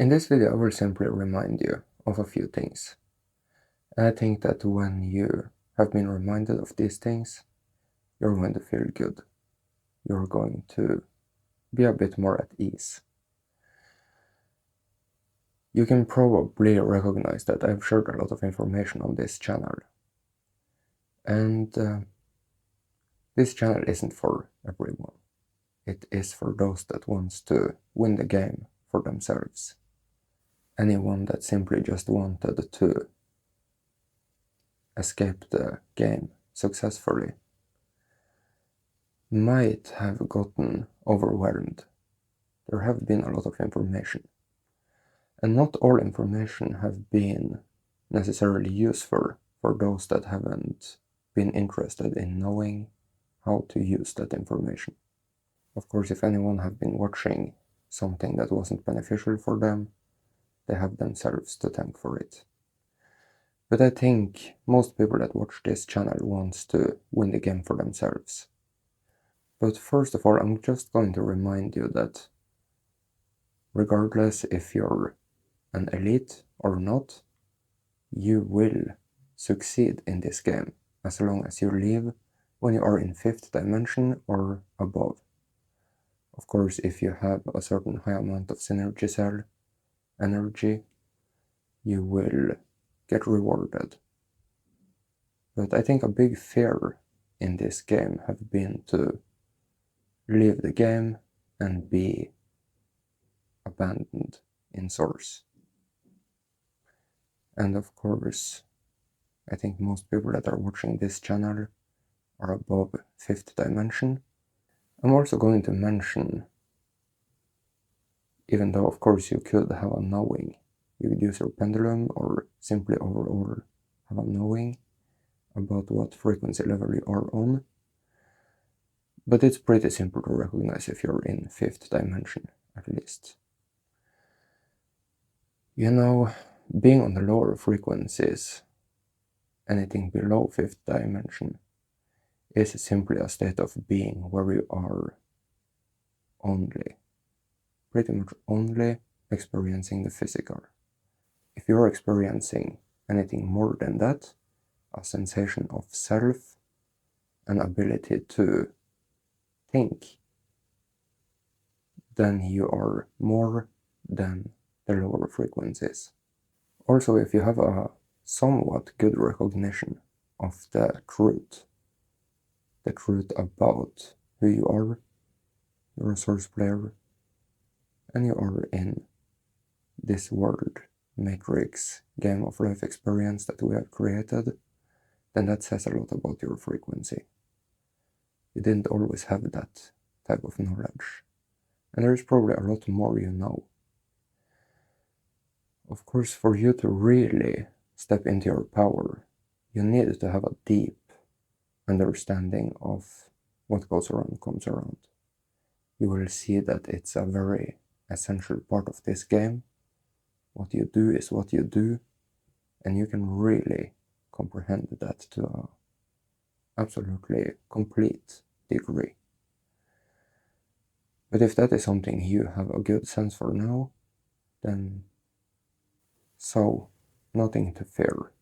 In this video I will simply remind you of a few things. And I think that when you have been reminded of these things, you're going to feel good. You're going to be a bit more at ease. You can probably recognize that I've shared a lot of information on this channel. And this channel isn't for everyone. It is for those that wants to win the game for themselves. Anyone that simply just wanted to escape the game successfully might have gotten overwhelmed. There have been a lot of information, and not all information have been necessarily useful for those that haven't been interested in knowing how to use that information. Of course, if anyone have been watching something that wasn't beneficial for them, they have themselves to thank for it. But I think most people that watch this channel wants to win the game for themselves. But first of all, I'm just going to remind you that regardless if you're an elite or not, you will succeed in this game as long as you live when you are in 5th dimension or above. Of course, if you have a certain high amount of synergy cell energy, you will get rewarded. But I think a big fear in this game have been to leave the game and be abandoned in source. And of course, I think most people that are watching this channel are above 5th dimension. I'm also going to mention, even though of course you could have a knowing, you could use your pendulum or simply overall have a knowing about what frequency level you are on, but it's pretty simple to recognize if you're in 5th dimension, at least. You know, being on the lower frequencies, anything below 5th dimension, is simply a state of being where you are pretty much only experiencing the physical. If you're experiencing anything more than that, a sensation of self, an ability to think, then you are more than the lower frequencies. Also, if you have a somewhat good recognition of the truth about who you are, you're a source player, and you are in this world matrix game of life experience that we have created, then that says a lot about your frequency. You didn't always have that type of knowledge, and there's probably a lot more you know. Of course, for you to really step into your power, you need to have a deep understanding of what goes around comes around. You will see that it's a very essential part of this game. What you do is what you do, and you can really comprehend that to an absolutely complete degree. But if that is something you have a good sense for now, then so nothing to fear.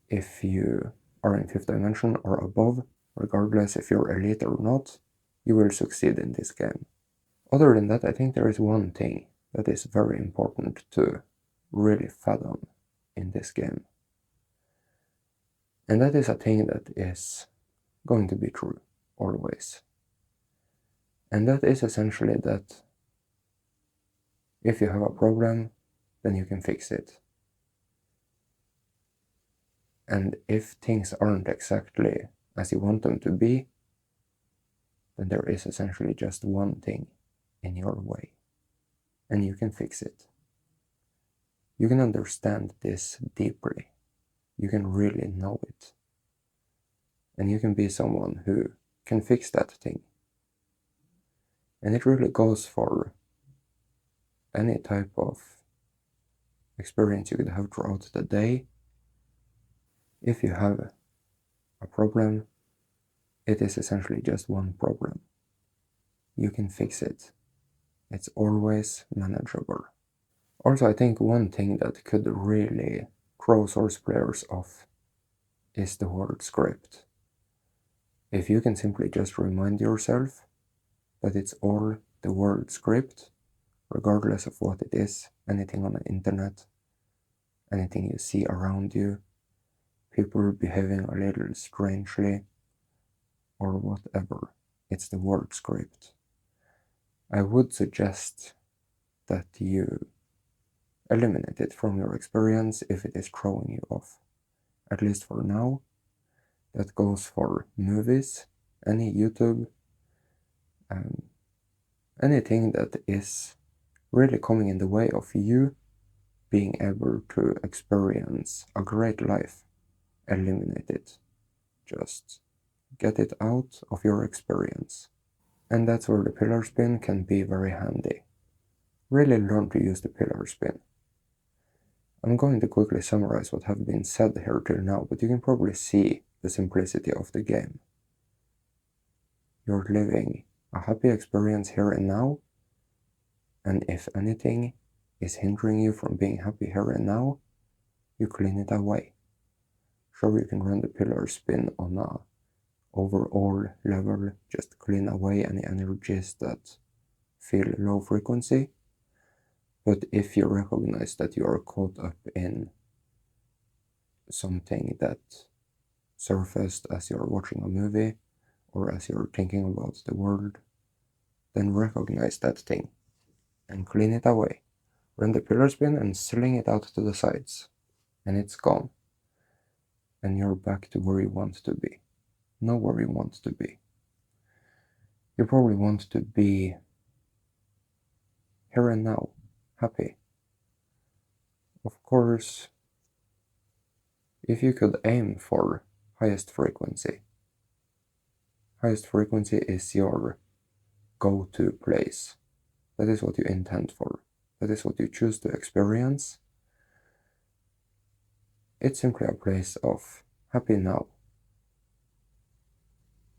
If you are in 5th dimension or above, regardless if you're elite or not, you will succeed in this game. Other than that, I think there is one thing that is very important to really fathom in this game. And that is a thing that is going to be true, always. And that is essentially that if you have a problem, then you can fix it. And if things aren't exactly as you want them to be, then there is essentially just one thing in your way, and you can fix it. You can understand this deeply. You can really know it. And you can be someone who can fix that thing. And it really goes for any type of experience you could have throughout the day. If you have a problem, it is essentially just one problem. You can fix it. It's always manageable. Also, I think one thing that could really throw Source players off is the word script. If you can simply just remind yourself that it's all the word script, regardless of what it is, anything on the internet, anything you see around you, people behaving a little strangely, or whatever, it's the word script. I would suggest that you eliminate it from your experience if it is throwing you off. At least for now. That goes for movies, any YouTube, anything that is really coming in the way of you being able to experience a great life. Eliminate it. Just get it out of your experience. And that's where the pillar spin can be very handy. Really learn to use the pillar spin. I'm going to quickly summarize what have been said here till now, but you can probably see the simplicity of the game. You're living a happy experience here and now, and if anything is hindering you from being happy here and now, you clean it away. Sure, you can run the pillar spin on a overall level, just clean away any energies that feel low frequency. But if you recognize that you are caught up in something that surfaced as you're watching a movie or as you're thinking about the world, then recognize that thing and clean it away. Run the pillar spin and sling it out to the sides, and it's gone. And you're back to where you want to be. Know where you want to be. You probably want to be here and now, happy. Of course, if you could aim for highest frequency is your go-to place. That is what you intend for. That is what you choose to experience. It's simply a place of happy now.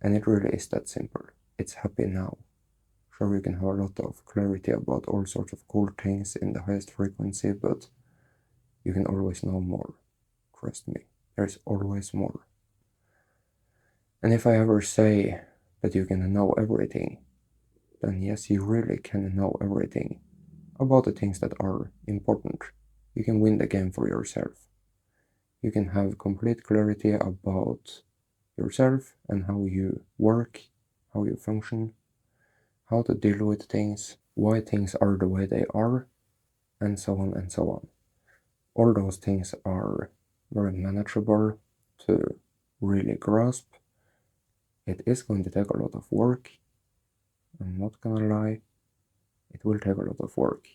And it really is that simple. It's happy now. Sure, you can have a lot of clarity about all sorts of cool things in the highest frequency, but you can always know more. Trust me, there's always more. And if I ever say that you can know everything, then yes, you really can know everything about the things that are important. You can win the game for yourself. You can have complete clarity about yourself and how you work, how you function, how to deal with things, why things are the way they are, and so on and so on. All those things are very manageable to really grasp. It is going to take a lot of work. I'm not gonna lie, it will take a lot of work.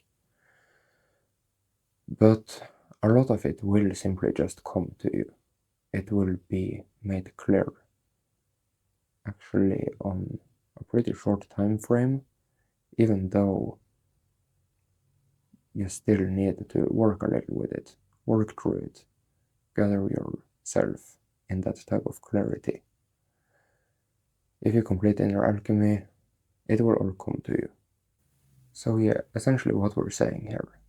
But a lot of it will simply just come to you. It will be made clear. Actually, on a pretty short time frame, even though you still need to work a little with it, work through it, gather yourself in that type of clarity. If you complete inner alchemy, it will all come to you. So yeah, essentially what we're saying here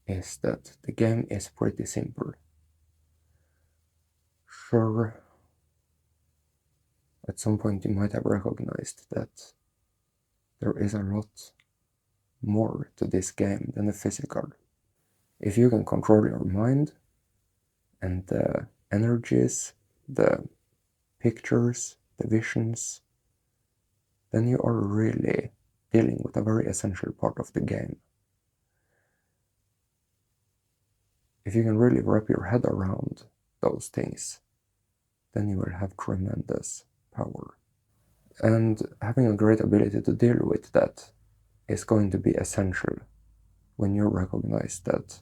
is that the game is pretty simple. Sure, at some point you might have recognized that there is a lot more to this game than the physical. If you can control your mind and the energies, the pictures, the visions, then you are really dealing with a very essential part of the game. If you can really wrap your head around those things, then you will have tremendous power. And having a great ability to deal with that is going to be essential when you recognize that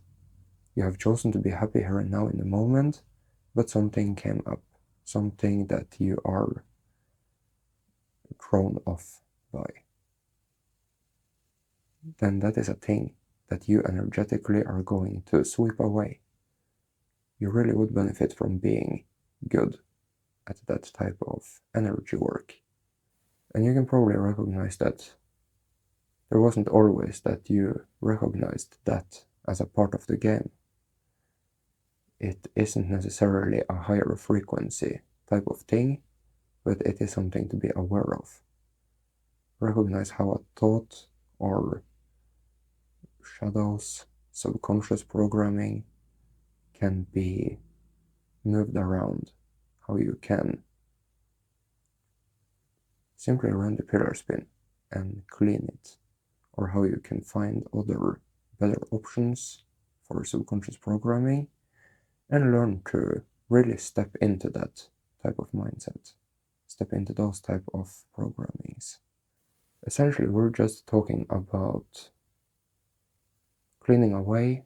you have chosen to be happy here and now in the moment, but something came up, something that you are thrown off by. Then that is a thing that you energetically are going to sweep away. You really would benefit from being good at that type of energy work. And you can probably recognize that there wasn't always that you recognized that as a part of the game. It isn't necessarily a higher frequency type of thing, but it is something to be aware of. Recognize how a thought or shadows, subconscious programming can be moved around, how you can simply run the pillar spin and clean it, or how you can find other better options for subconscious programming and learn to really step into that type of mindset, step into those type of programmings. Essentially, we're just talking about cleaning away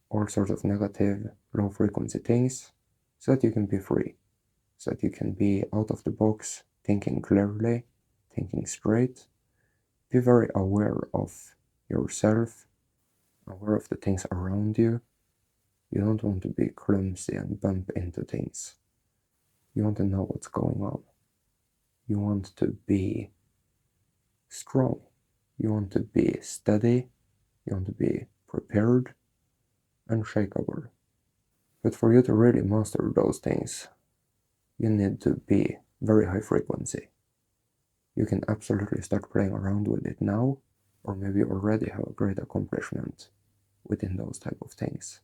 all sorts of negative, low frequency things so that you can be free, so that you can be out of the box, thinking clearly, thinking straight, be very aware of yourself, aware of the things around you. You don't want to be clumsy and bump into things. You want to know what's going on. You want to be strong. You want to be steady. You want to be prepared, unshakable. But for you to really master those things, you need to be very high frequency. You can absolutely start playing around with it now, or maybe you already have a great accomplishment within those type of things.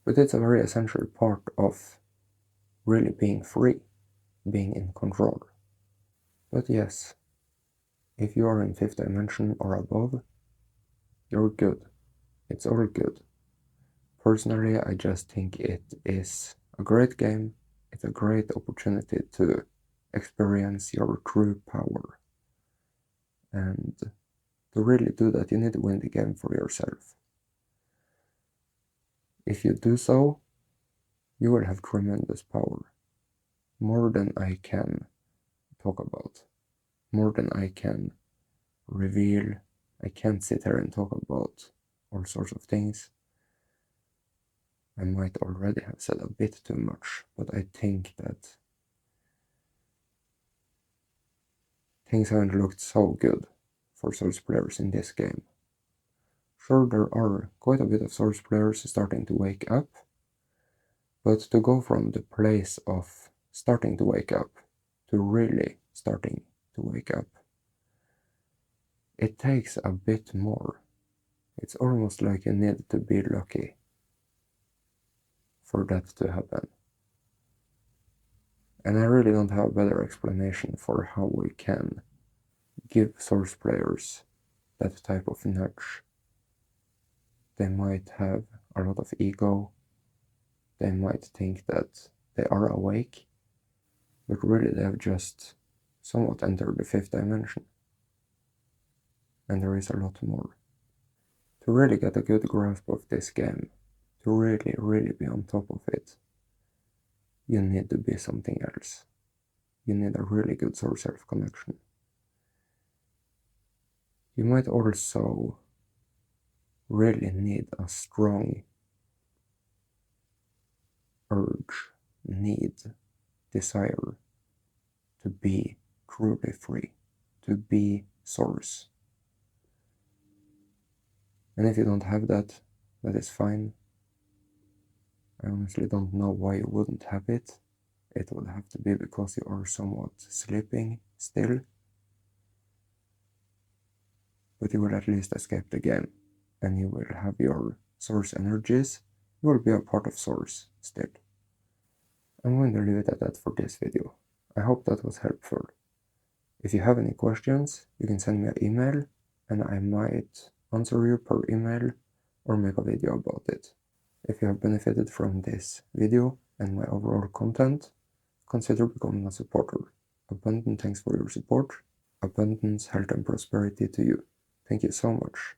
But it's a very essential part of really being free, being in control. But yes, if you are in 5th dimension or above, you're good. It's all good. Personally, I just think it is a great game. It's a great opportunity to experience your true power. And to really do that, you need to win the game for yourself. If you do so, you will have tremendous power. More than I can talk about. More than I can reveal. I can't sit here and talk about all sorts of things. I might already have said a bit too much, but I think that things haven't looked so good for Source players in this game. Sure, there are quite a bit of Source players starting to wake up, but to go from the place of starting to wake up to really starting to wake up, it takes a bit more. It's almost like you need to be lucky for that to happen. And I really don't have a better explanation for how we can give Source players that type of nudge. They might have a lot of ego. They might think that they are awake, but really they have just somewhat entered the 5th dimension. And there is a lot more. To really get a good grasp of this game, to really be on top of it, you need to be something else. You need a really good Source Self connection. You might also really need a strong urge, need, desire to be truly free, to be Source. And if you don't have that, that is fine. I honestly don't know why you wouldn't have it. It would have to be because you are somewhat sleeping still. But you will at least escape the game, and you will have your Source energies. You will be a part of Source still. I'm going to leave it at that for this video. I hope that was helpful. If you have any questions, you can send me an email, and I might answer you per email or make a video about it. If you have benefited from this video and my overall content, consider becoming a supporter. Abundant thanks for your support. Abundance, health and prosperity to you. Thank you so much.